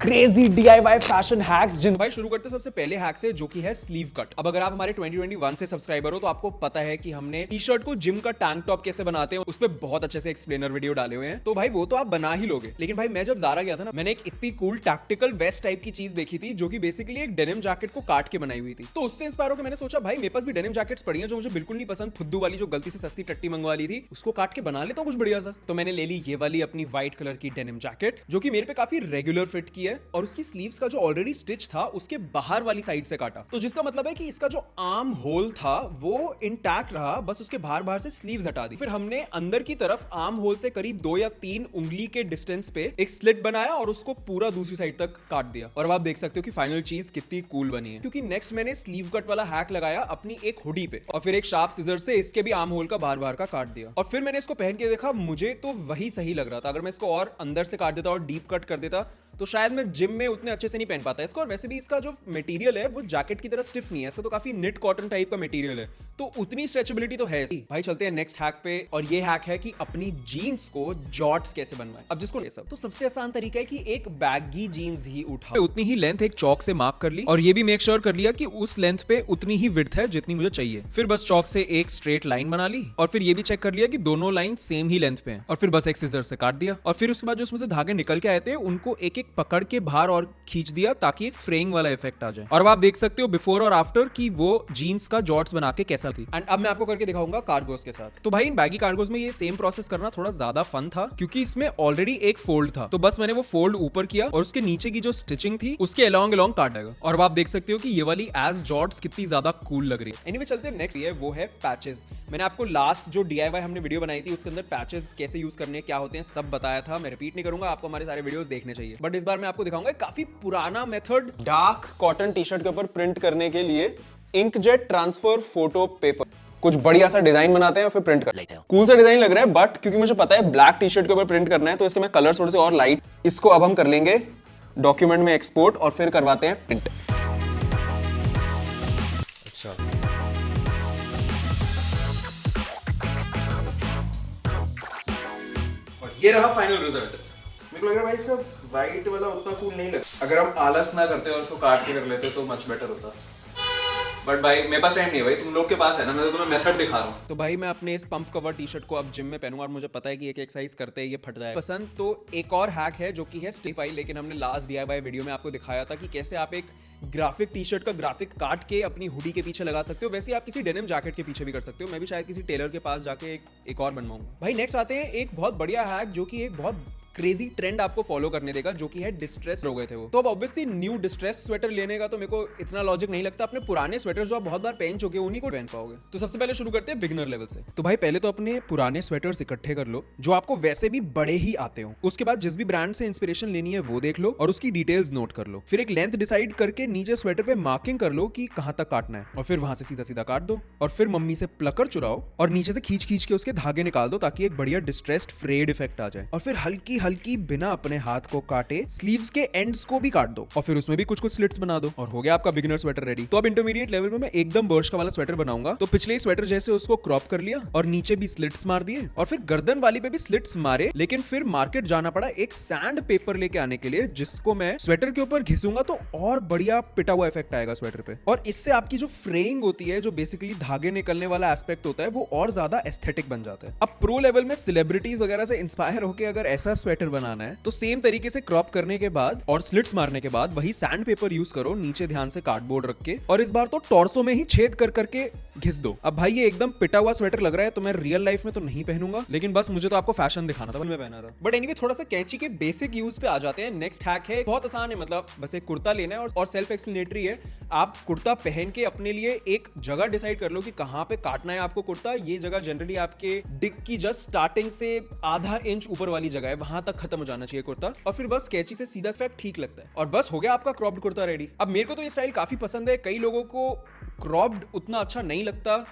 Crazy DIY fashion hacks. जिन भाई शुरू करते सबसे पहले हैक से, जो कि है स्लीव कट। अब अगर आप हमारे 2021 से सब्सक्राइबर हो तो आपको पता है कि हमने टी शर्ट को जिम का टैंक टॉप कैसे बनाते हैं उस पर बहुत अच्छे से एक्सप्लेनर वीडियो डाले हुए हैं। तो भाई वो तो आप बना ही लोगे, लेकिन भाई मैं जब ज़ारा गया था ना, मैंने एक इतनी कूल टैक्टिकल वेस्ट टाइप की चीज देखी थी जो कि बेसिकली एक डेनिम जैकेट को काट के बनाई हुई थी। तो उससे इंस्पायर होकर मैंने सोचा भाई मेरे पास भी डेनिम जैकेट्स पड़ी हैं जो मुझे बिल्कुल नहीं पसंद, फुद्दू वाली जो गलती से सस्ती टट्टी मंगवा ली थी, उसको काट के बना लेता हूं कुछ बढ़िया सा। तो मैंने ले ली ये वाली अपनी व्हाइट कलर की डेनिम जैकेट जो कि मेरे पे काफी रेगुलर फिट की है, और उसकी स्लीव्स का जो ऑलरेडी स्टिच था उसके बाहर वाली साइड से काटा। तो जिसका मतलब है कि इसका जो आर्म होल था वो इंटैक्ट रहा, बस उसके बाहर बाहर से स्लीव्स हटा दी। फिर हमने अंदर की तरफ आर्म होल से करीब 2 या 3 उंगली के डिस्टेंस पे एक स्लिट बनाया और उसको पूरा दूसरी साइड तक काट दिया। और अब आप देख सकते हो कि फाइनल चीज कितनी कूल बनी है, क्योंकि नेक्स्ट मैंने स्लीव कट वाला हैक लगाया अपनी एक हुडी पे, और फिर एक शार्प सीजर से इसके भी आर्म होल का बाहर बाहर का काट दिया। और फिर मैंने इसको पहन के देखा, मुझे तो वही सही लग रहा था। अगर मैं इसको और अंदर से काट देता और डीप कट कर देता तो शायद मैं जिम में उतने अच्छे से नहीं पहन पाता इसको। और वैसे भी इसका जो मटेरियल है वो जैकेट की तरह स्टिफ नहीं है, इसका तो काफी निट कॉटन टाइप का मटेरियल है, तो उतनी स्ट्रेचेबिलिटी तो है। भाई चलते हैं नेक्स्ट हैक पे, और ये हैक है कि अपनी जीन्स को जॉर्ट्स कैसे बनवाएं। अब जिसको ये सब तो सबसे आसान तरीका है कि एक बैगी जीन्स ही उठाओ, उतनी ही लेंथ एक चौक से मार्क कर ली, और ये भी मेक श्योर कर लिया कि उस लेंथ पे उतनी ही विड्थ है जितनी मुझे चाहिए। फिर बस चौक से एक स्ट्रेट लाइन बना ली, और फिर ये भी चेक कर लिया कि दोनों लाइन सेम ही लेंथ पे हैं, और फिर बस एक सीजर से काट दिया। और फिर उसके बाद जो उसमें से धागे निकल के आए थे उनको एक एक पकड़ के बाहर और खींच दिया ताकि एक फ्रेइंग वाला इफेक्ट आ जाए। और अब आप देख सकते हो बिफोर और आफ्टर कि वो जीन्स का जॉर्ट्स बना के कैसा थी। एंड अब मैं आपको करके दिखाऊंगा कार्गोस के साथ। तो भाई इन बैगी कार्गोस में ये सेम प्रोसेस करना थोड़ा ज्यादा फन था, क्योंकि इसमें ऑलरेडी एक फोल्ड था, तो बस मैंने वो फोल्ड ऊपर किया और उसके नीचे की जो स्टिचिंग थी उसके अलोंग काट देगा। और अब आप देख सकते हो कि ये वाली एज जॉर्ट्स कितनी ज्यादा कूल लग रही है। एनीवे चलते हैं नेक्स्ट, ये वो है पैचेस। मैंने आपको लास्ट जो डीआईवाई हमने वीडियो बनाई थी उसके अंदर पैचेस कैसे यूज करने क्या होते हैं सब बताया था, मैं रिपीट नहीं करूंगा, आपको हमारे सारे वीडियोस देखने चाहिए। बट इस बार मैं आपको दिखाऊंगा काफी पुराना method dark cotton T shirt के ऊपर प्रिंट करने के लिए, इंकजेट ट्रांसफर फोटो पेपर। कुछ बढ़िया सा डिजाइन बनाते हैं और फिर प्रिंट कर लेते हैं। कूल सा डिजाइन लग रहा है, बट क्योंकि मुझे पता है ब्लैक टी शर्ट के ऊपर प्रिंट करना है तो इसके मैं कलर थोड़े से और लाइट, इसको अब हम कर लेंगे डॉक्यूमेंट में एक्सपोर्ट और फिर करवाते हैं प्रिंट। अच्छा, और ये रहा फाइनल रिजल्ट। मेरे को लग रहा है भाई इसका व्हाइट वाला उतना कूल नहीं लगता। अगर हम आलस ना करते और उसको काट के कर लेते तो मच बेटर होता। बट भाई मेरे पास टाइम नहीं है भाई, तुम लोग के पास है ना, मैं तो तुम्हें मेथड दिखा रहा हूँ। तो भाई मैं अपने इस पंप कवर टी शर्ट को अब जिम में पहनूंगा, और मुझे पता है कि एक एक्सरसाइज करते ही ये फट जाएगा पसंद। तो एक और हैक है जो कि है स्टिप आई, लेकिन हमने लास्ट डीआईवाई वीडियो में आपको दिखाया था कि कैसे आप एक ग्राफिक टी शर्ट का ग्राफिक काट के अपनी हुडी के पीछे लगा सकते हो। वैसे आप किसी डेनिम जैकेट के पीछे भी कर सकते हो। मैं भी शायद किसी टेलर के पास जाके एक और बनवाऊंगा। भाई नेक्स्ट आते हैं एक बहुत बढ़िया हैक जो कि एक बहुत क्रेजी ट्रेंड आपको फॉलो करने देगा, जो कि है डिस्ट्रेस हो गए थे वो। तो अब ऑब्वियसली न्यू डिस्ट्रेस स्वेटर लेने का तो मेरे को इतना लॉजिक नहीं लगता। अपने पुराने स्वेटर जो आप बहुत बार पहन चुके हो उन्हीं को पहन पाओगे। तो सबसे पहले शुरू करते हैं बिगिनर लेवल से। तो भाई पहले तो अपने पुराने स्वेटर्स इकट्ठे कर लो जो आपको वैसे भी बड़े ही आते हो। उसके बाद जिस भी ब्रांड से इंस्पिरेशन लेनी है वो देख लो और उसकी डिटेल्स नोट कर लो। फिर एक लेंथ डिसाइड करके नीचे स्वेटर पे मार्किंग कर लो कि कहां तक काटना है, और फिर वहां से सीधा सीधा काट दो। और फिर मम्मी से प्लकर चुराओ और नीचे से खींच खींच के उसके धागे निकाल दो ताकि एक बढ़िया डिस्ट्रेस्ड फ्रेड इफेक्ट आ जाए। और फिर हल्की हल्की बिना अपने हाथ को काटे स्लीव्स के एंड्स को भी काट दो, और फिर उसमें भी कुछ कुछ स्लिट्स बना दो, और हो गया आपका बिगिनर स्वेटर रेडी। तो अब इंटरमीडिएट लेवल में मैं एकदम बर्स्ट का वाला स्वेटर बनाऊंगा। तो पिछले स्वेटर जैसे उसको क्रॉप कर लिया और नीचे भी स्लिट्स मार दिए, और फिर गर्दन वाली पे भी स्लिट्स मारे। लेकिन फिर मार्केट जाना पड़ा एक सैंड पेपर लेके आने के लिए, जिसको मैं स्वेटर के ऊपर घिसूंगा तो और बढ़िया पिटा हुआ इफेक्ट आएगा स्वेटर पे। और इससे आपकी जो फ्रेइंग होती है, जो बेसिकली धागे निकलने वाला एस्पेक्ट होता है, वो और ज्यादा एस्थेटिक बन जाता है। अब प्रो लेवल में सेलिब्रिटीज वगैरह से इंस्पायर होकर अगर ऐसा स्वेटर बनाना है तो सेम तरीके से क्रॉप करने के बाद और स्लिट्स मारने के बाद वही सैंड पेपर यूज करो, नीचे ध्यान से कार्डबोर्ड रख के, और इस बार तो टॉर्सो में ही छेद कर करके घिस दो। अब भाई ये एकदम पिटा हुआ स्वेटर लग रहा है, तो मैं रियल लाइफ में तो नहीं पहनूंगा, लेकिन बस मुझे तो आपको फैशन दिखाना था, मैं पहना था। बट एनीवे थोड़ा सा कैंची के बेसिक यूज पे आ जाते हैं। नेक्स्ट हैक है बहुत आसान है, मतलब बस एक कुर्ता लेना है और सेल्फ एक्सप्लेनेटरी है। आप कुर्ता पहन के अपने लिए एक जगह डिसाइड कर लो कि कहां पे काटना है आपको कुर्ता। ये जगह जनरली आपके डिक की जस्ट स्टार्टिंग से आधा इंच ऊपर वाली जगह है, वहां तक खत्म हो जाना चाहिए कुर्ता। और फिर बस कैंची से सीधा इफेक्ट ठीक लगता है, और बस हो गया आपका क्रॉप्ड कुर्ता रेडी। अब मेरे को तो ये स्टाइल काफी पसंद है, कई लोगों को क्रॉप्ड उतना अच्छा नहीं लगता।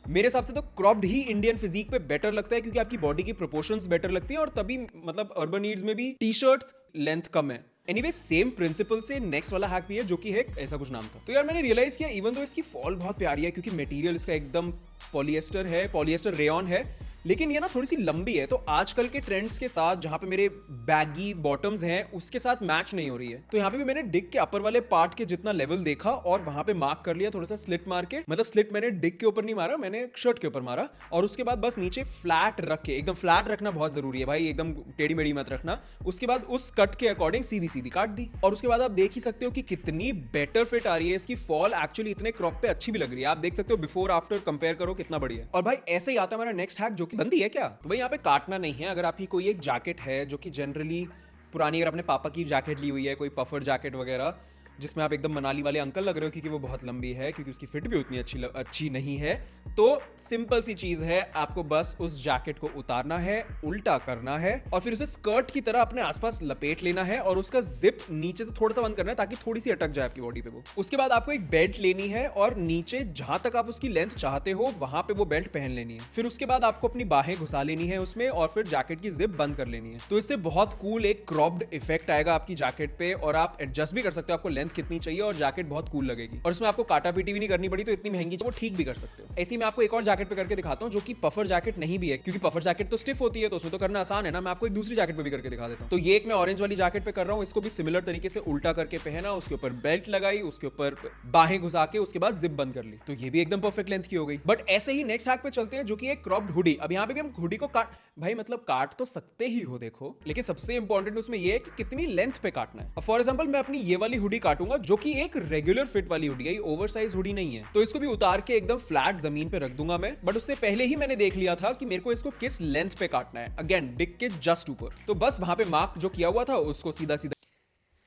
मेरे हिसाब से तो क्रॉप्ड ही इंडियन फिजिक पे बेटर लगता है, क्योंकि आपकी बॉडी की प्रोपोर्शंस बेटर लगती है, और तभी मतलब अर्बन नीड्स में भी टी शर्ट्स लेंथ कम है। एनीवे सेम प्रिंसिपल से नेक्स्ट वाला हैक भी है जो कि है ऐसा कुछ नाम था। तो यार मैंने रियलाइज किया इवन तो इसकी फॉल बहुत प्यारी है, क्योंकि मटेरियल इसका एकदम पॉलिएस्टर है, पॉलिएस्टर रेयन है, लेकिन ये ना थोड़ी सी लंबी है, तो आजकल के ट्रेंड्स के साथ जहां पे मेरे बैगी बॉटम्स हैं उसके साथ मैच नहीं हो रही है। तो यहाँ पे भी मैंने डिग के अपर वाले पार्ट के जितना लेवल देखा और वहां पे मार्क कर लिया, थोड़ा सा स्लिट मार के, मतलब स्लिट मैंने डिग के ऊपर नहीं मारा, मैंने शर्ट के ऊपर मारा, और उसके बाद बस नीचे फ्लैट रख के, एकदम फ्लैट रखना बहुत जरूरी है भाई, एकदम टेढ़ी मेढ़ी मत रखना। उसके बाद उस कट के अकॉर्डिंग सीधी सीधी काट दी, और उसके बाद आप देख ही सकते हो कि कितनी बेटर फिट आ रही है। इसकी फॉल एक्चुअली इतने क्रॉप पे अच्छी भी लग रही है, आप देख सकते हो बिफोर आफ्टर कंपेयर करो कितना बढ़िया है। और भाई ऐसे ही आता है हमारा नेक्स्ट हैक, जो कि बंदी है क्या, तो भाई यहाँ पे काटना नहीं है। अगर आपकी कोई एक जैकेट है जो कि जनरली पुरानी, अगर अपने पापा की जैकेट ली हुई है, कोई पफर जैकेट वगैरह, जिसमें आप एकदम मनाली वाले अंकल लग रहे हो क्योंकि वो बहुत लंबी है, क्योंकि उसकी फिट भी उतनी अच्छी नहीं है, तो सिंपल सी चीज है, आपको बस उस जैकेट को उतारना है, उल्टा करना है, और फिर उसे स्कर्ट की तरह अपने आसपास लपेट लेना है, और उसका जिप नीचे से थोड़ा सा बंद करना है ताकि थोड़ी सी अटक जाए आपकी बॉडी पे वो। उसके बाद आपको एक बेल्ट लेनी है और नीचे जहां तक आप उसकी लेंथ चाहते हो वहां पे वो बेल्ट पहन लेनी है। फिर उसके बाद आपको अपनी बाहें घुसा लेनी है उसमें, और फिर जैकेट की जिप बंद कर लेनी है। तो इससे बहुत कूल एक क्रॉप्ड इफेक्ट आएगा आपकी जैकेट पे, और आप एडजस्ट भी कर सकते हो आपको लेंथ कितनी चाहिए, और जैकेट बहुत कूल लगेगी। और इसमें आपको काटा पीटी भी नहीं करनी पड़ी, तो इतनी महंगी वो ठीक भी कर सकते हो। ऐसे ही मैं आपको एक और जैकेट पे करके दिखाता हूँ जो कि पफर जैकेट नहीं भी है, क्योंकि पफर जैकेट तो स्टिफ होती है तो उसमें तो करना आसान है ना। मैं आपको एक दूसरी जैकेट पे भी करके दिखा देता हूँ। तो ये एक मैं ऑरेंज वाली जैकेट पे कर रहा हूँ, इसको भी सिमिलर तरीके से उल्टा करके पहना, उसके ऊपर बेल्ट लगाई, उसके ऊपर बाहें घुसा के, उसके बाद जिप बंद कर ली, तो ये भी एकदम परफेक्ट लेंथ की हो गई। बट ऐसे ही नेक्स्ट हैक पे चलते हैं जो कि एक क्रॉप्ड हुडी। अब यहाँ पे भी हम हुडी को काट, भाई मतलब काट तो सकते ही हो देखो, लेकिन सबसे इंपॉर्टेंट उसमें ये है कि कितनी लेंथ पे काटना है। फॉर एग्जांपल मैं अपनी ये वाली हुडी काटूंगा जो कि एक रेगुलर फिट वाली हुडी है, ओवरसाइज हुडी नहीं है, तो इसको भी उतार के एकदम फ्लैट जमीन पे रख दूंगा मैं। बट उससे पहले ही मैंने देख लिया था कि मेरे को इसको किस लेंथ पे काटना है, अगेन डिक के जस्ट ऊपर। तो बस वहां पे मार्क जो किया हुआ था उसको सीधा सीधा,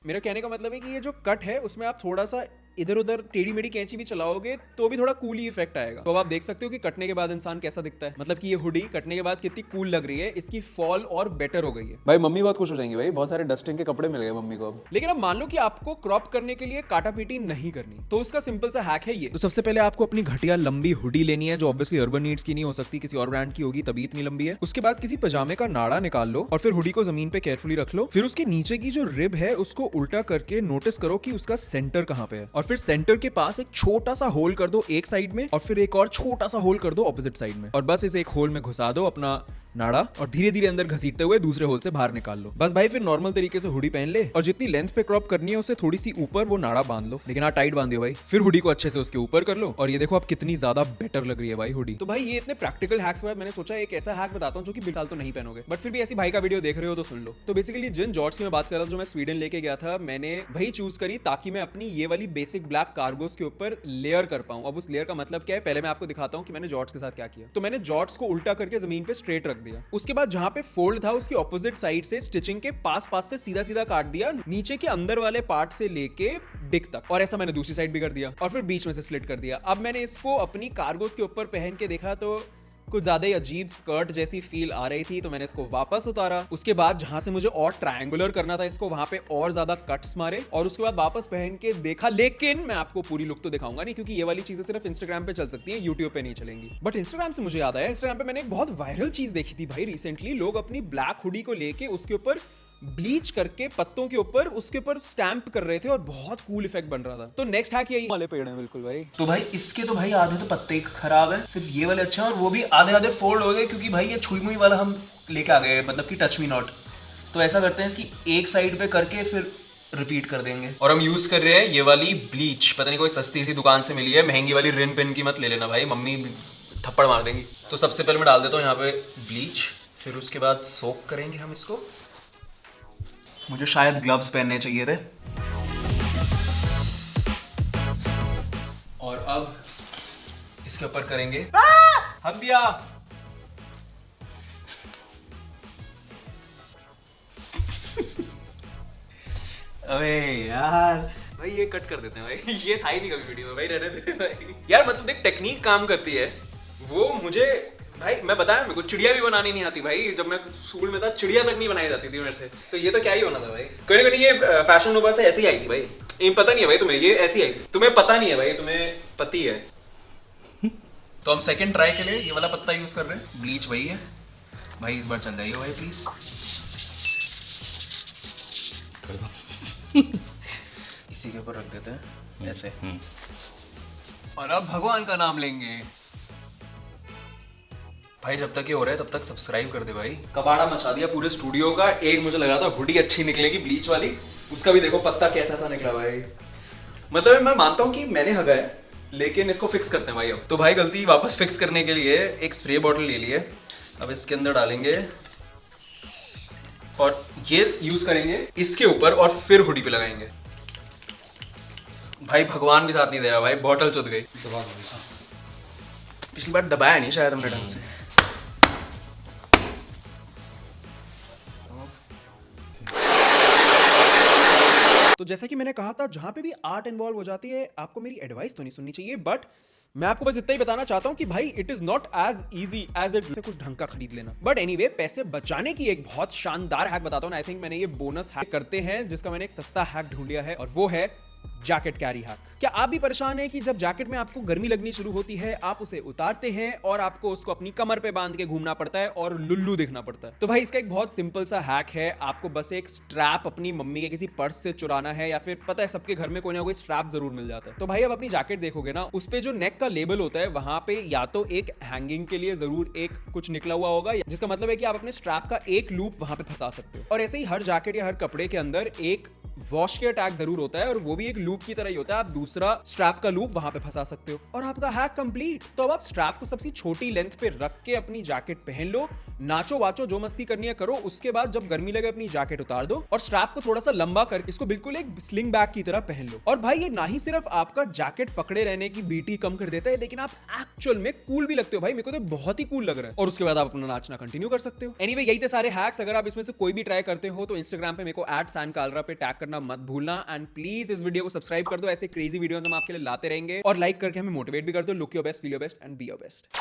मेरा कहने का मतलब है कि ये जो कट है उसमें आप थोड़ा सा इधर उधर टेढ़ी मेढ़ी कैंची भी चलाओगे तो भी थोड़ा कूल ही इफेक्ट आएगा। तो अब आप देख सकते हो कि कटने के बाद इंसान कैसा दिखता है, मतलब कि ये हुडी कटने के बाद कितनी कूल लग रही है, इसकी फॉल और बेटर हो गई है। भाई मम्मी बहुत खुश हो जाएंगी, भाई बहुत सारे डस्टिंग के कपड़े मिल गए मम्मी को अब। लेकिन अब मान लो कि आपको क्रॉप करने के लिए काटा पीटी नहीं करनी, तो उसका सिंपल सा हैक है ये। तो सबसे पहले आपको अपनी घटिया लंबी हुडी लेनी है जो ऑब्वियसली अर्बन नीड्स की नहीं हो सकती, किसी और ब्रांड की होगी तभी इतनी लंबी है। उसके बाद किसी पजामे का नाड़ा निकाल लो और फिर हुडी को जमीन पे केयरफुली रख लो। फिर उसके नीचे की जो रिब है उसको उल्टा करके नोटिस करो कि उसका सेंटर कहां पे है, और फिर सेंटर के पास एक छोटा सा होल कर दो एक साइड में, और फिर एक और छोटा सा होल कर दो ऑपोजिट साइड में, और बस इस एक होल में घुसा दो अपना नाड़ा और धीरे धीरे अंदर घसीटते हुए दूसरे होल से बाहर निकाल लो। बस भाई फिर नॉर्मल तरीके से हुडी पहन ले, और जितनी लेंथ पे क्रॉप करनी है उससे थोड़ी सी ऊपर वो नाड़ा बांध लो, लेकिन हाँ टाइट बांधियो भाई। फिर हुडी को अच्छे से उसके ऊपर कर लो, और ये देखो अब कितनी ज्यादा बेटर लग रही है भाई हुडी। तो भाई ये इतने प्रैक्टिकल हैक्स के बाद मैंने सोचा एक ऐसा हैक बताता हूँ जो कि बिल्कुल तो नहीं पहनोगे, बट फिर भी ऐसी भाई का वीडियो देख रहे हो तो सुन लो। तो बेसिकली जिन जॉर्ट्स की मैं बात कर रहा था जो मैं स्वीडन लेके गया था, मैंने वही चूज करी ताकि मैं अपनी ये वाली बेसिक ब्लैक कार्गोस के ऊपर लेयर कर पाऊं। अब उस लेयर का मतलब क्या है, पहले मैं आपको दिखाता हूं कि मैंने जॉर्ट्स के साथ क्या किया। तो मैंने जॉर्ट्स को उल्टा करके जमीन पे स्ट्रेट रख दिया, उसके बाद जहां पे फोल्ड था उसकी ऑपोजिट साइड से स्टिचिंग के पास से सीधा सीधा काट दिया, नीचे के अंदर वाले पार्ट से लेके डिक तक, और ऐसा मैंने दूसरी साइड भी कर दिया, और फिर बीच में से स्लिट कर दिया। अब मैंने इसको अपनी कार्गोस के ऊपर पहन के देखा तो कुछ ज्यादा ही अजीब स्कर्ट जैसी फील आ रही थी, तो मैंने इसको वापस उतारा। उसके बाद जहां से मुझे और ट्रायंगुलर करना था इसको, वहां पे और ज्यादा कट्स मारे, और उसके बाद वापस पहन के देखा। लेकिन मैं आपको पूरी लुक तो दिखाऊंगा नहीं, क्योंकि ये वाली चीजें सिर्फ इंस्टाग्राम पे चल सकती हैं, यूट्यूब पे नहीं चलेंगी। बट इंस्टाग्राम से मुझे याद आया, इंस्टाग्राम पे मैंने एक बहुत वायरल चीज देखी थी भाई रिसेंटली। लोग अपनी ब्लैक हुडी को लेके उसके ऊपर ब्लीच करके पत्तों के ऊपर उसके ऊपर स्टैंप कर रहे थे, और बहुत कूल इफेक्ट बन रहा था। तो नेक्स्ट हैक यही वाले पेड़ हैं बिल्कुल भाई। तो भाई इसके तो भाई आधे तो पत्ते खराब है, सिर्फ ये वाले अच्छे हैं, और वो भी आधे आधे फोल्ड हो गए, क्योंकि भाई ये छुई मुई वाला हम लेके आ गए, मतलब कि टच मी नॉट। तो ऐसा करते हैं इसकी एक साइड पे करके फिर रिपीट कर देंगे। और हम यूज कर रहे हैं ये वाली ब्लीच, पता नहीं कोई सस्ती सी दुकान से मिली है, महंगी वाली रिन पिन की मत ले लेना भाई, मम्मी थप्पड़ मार देंगी। तो सबसे पहले मैं डाल देता हूँ यहाँ पे ब्लीच, फिर उसके बाद सोक करेंगे हम इसको। मुझे शायद ग्लव्स पहनने चाहिए थे। और अब इसके ऊपर करेंगे हम दिया। अबे यार भाई ये कट कर देते हैं भाई, ये था ही नहीं कभी वीडियो में भाई, रहने दे भाई। यार मतलब देख टेक्निक काम करती है, वो मुझे भाई मैं बताया मेरे को चिड़िया भी बनानी नहीं आती भाई, जब मैं स्कूल में था चिड़िया तक नहीं बनाई जाती थी मेरे से, तो ये तो क्या ही होना था भाई। कहीं कहीं ये फैशन नोवा से ऐसी आई थी भाई, ये पता नहीं है भाई तुम्हें, ये ऐसी आई थी, तुम्हें पता नहीं है भाई, तुम्हें पति है। तो हम सेकंड ट्राई के लिए ये वाला पत्ता यूज कर रहे हैं, ब्लीच वही है भाई, इस बार चल जाइए भाई प्लीज कर दो। इसी के ऊपर रख देते हैं ऐसे। और अब भगवान का नाम लेंगे। भाई जब तक ये हो रहा है तब तक सब्सक्राइब कर दे भाई। कबाड़ा मचा दिया पूरे स्टूडियो का। एक मुझे लगा था हुडी अच्छी निकलेगी ब्लीच वाली, उसका भी देखो पत्ता कैसा सा निकला भाई। मतलब मैं मानता हूँ कि मैंने हगा है, लेकिन इसको फिक्स करते हैं भाई। अब तो भाई गलती वापस फिक्स करने के लिए एक स्प्रे बॉटल ले लिए, अब इसके अंदर डालेंगे और ये यूज करेंगे इसके ऊपर और फिर हुडी पे लगाएंगे। भाई भगवान भी साथ नहीं दे रहा भाई, बॉटल चुद गई। पिछली बार दबाया नहीं शायद हमने ढंग से। तो जैसा कि मैंने कहा था, जहां पे भी आर्ट इन्वॉल्व हो जाती है आपको मेरी एडवाइस तो नहीं सुननी चाहिए, बट मैं आपको बस इतना ही बताना चाहता हूं कि भाई it is not as easy as it से कुछ ढंग का खरीद लेना। बट एनीवे, पैसे बचाने की एक बहुत शानदार हैक बताता हूं। आई थिंक मैंने ये बोनस हैक करते हैं जिसका मैंने एक सस्ता हैक ढूंढ लिया है, और वो है जैकेट कैरी हैक। क्या आप भी परेशान हैं कि जब जैकेट में आपको गर्मी लगनी शुरू होती है, आप उसे उतारते हैं और आपको उसको अपनी कमर पे बांध के घूमना पड़ता है और लुल्लू दिखना पड़ता है? तो भाई इसका एक बहुत सिंपल सा हैक है। आपको बस एक स्ट्रैप अपनी मम्मी के किसी पर्स से चुराना है, या फिर पता है सबके घर में कोई ना कोई स्ट्रैप जरूर मिल जाता है। तो भाई अब अपनी जैकेट देखोगे ना, उस पे जो नेक का लेबल होता है वहां पे या तो एक हैंगिंग के लिए जरूर एक कुछ निकला हुआ होगा, जिसका मतलब है कि आप अपने स्ट्रैप का एक लूप वहां पे फंसा सकते हो। और ऐसे ही हर जैकेट या हर कपड़े के अंदर एक वॉश केयर टैग जरूर होता है, और वो भी एक लूप की तरह ही होता है। आप दूसरा स्ट्रैप का लूप वहां पे फंसा सकते हो और आपका हैक कंप्लीट। तो अब आप स्ट्रैप को सबसे छोटी लेंथ पे रख के अपनी जैकेट पहन लो, नाचो वाचो, जो मस्ती करनी है करो। उसके बाद जब गर्मी लगे अपनी जैकेट उतार दो और स्ट्रैप को थोड़ा सा लंबा कर इसको बिल्कुल एक स्लिंग बैग की तरह पहन लो। और भाई ये ना ही सिर्फ आपका जैकेट पकड़े रहने की बीटी कम कर देता है, लेकिन आप एक्चुअल में कूल भी लगते हो भाई। मेरे को तो बहुत ही कूल लग रहा है। और उसके बाद आप अपना नाचना कंटिन्यू कर सकते हो। एनीवे, यही थे सारे हैक्स। अगर आप इसमें से कोई भी ट्राई करते हो तो इंस्टाग्राम पे मेरे को @sankalra पे टैग करना मत भूलना। एंड प्लीज इस वीडियो को सब्सक्राइब कर दो, ऐसे क्रेजी वीडियोस हम आपके लिए लाते रहेंगे। और लाइक करके हमें मोटिवेट भी कर दो। Look your best, feel your best and be your best.